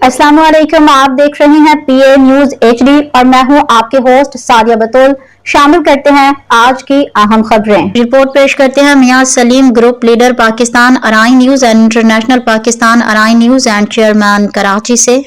अस्सलाम वालेकुम, आप देख रहे हैं PA न्यूज HD और मैं हूं आपके होस्ट सादिया बतूल। शामिल करते हैं आज की अहम खबरें। रिपोर्ट पेश करते हैं मियां Salim, group leader Pakistan Arain news and international Pakistan Arain news and chairman Karachi से।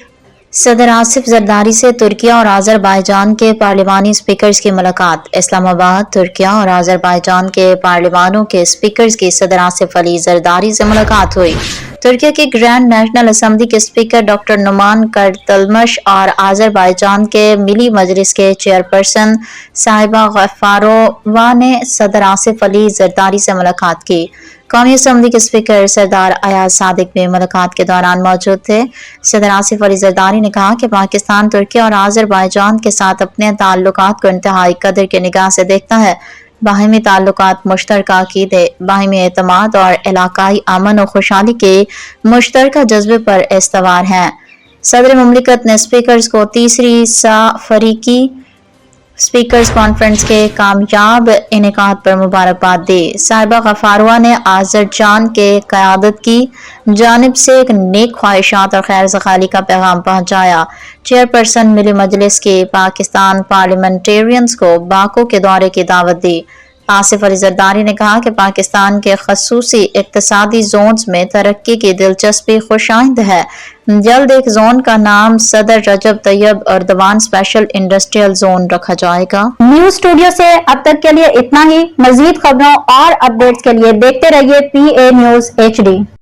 सदर आसिफ जरदारी से तुर्किया और आज़रबाईजान के पार्लिमानी स्पीकर्स की मुलाकात। इस्लामाबाद। तुर्किया और आज़रबाईजान के पार्लिमानों के स्पीकर्स की सदर आसिफ अली जरदारी से मुलाकात हुई। तुर्किया के ग्रैंड नेशनल असम्बली के स्पीकर डॉक्टर नुमान कर्तलमश और आज़रबाईजान के मिली मजलिस के चेयरपर्सन साहिबा गफ्फारोवा ने सदर आसिफ अली जरदारी से मुलाकात की। कौमी असम्बली के स्पीकर सरदार अयाज सादिक भी मुलाकात के दौरान मौजूद थे। सदर आसिफ अली जरदारी ने कहा कि पाकिस्तान तुर्किया और आज़रबाईजान के साथ अपने ताल्लुकात को इंतहाई कदर की निगाह से देखता है। बाहिमी ताल्लुकात, मुश्तरका अकीदे, बाहिमी एतमाद और इलाकाई अमन और खुशहाली के मुश्तरका जज्बे पर इस्तवार हैं। सदर मुमलिकत ने स्पीकर्स को तीसरी फरीकी स्पीकर्स कॉन्फ्रेंस के कामयाब इनेकाद पर मुबारकबाद दी। साहिबा गफ्फारोवा ने आज़रबाईजान के क़यादत की जानिब से एक नेक ख्वाहिशात और खैर सखाली का पैगाम पहुंचाया। चेयरपर्सन मिली मजलिस की पाकिस्तान पार्लियामेंटेरियंस को बाको के दौरे की दावत दी। आसिफ अली जरदारी ने कहा कि पाकिस्तान के खसूसी इक्तसादी जोन्स में तरक्की की दिलचस्पी खुशाइंद है। जल्द एक जोन का नाम सदर Recep Tayyip Erdogan special industrial zone रखा जाएगा। न्यूज स्टूडियो से अब तक के लिए इतना ही। मजीद खबरों और अपडेट्स के लिए देखते रहिए PA न्यूज HD।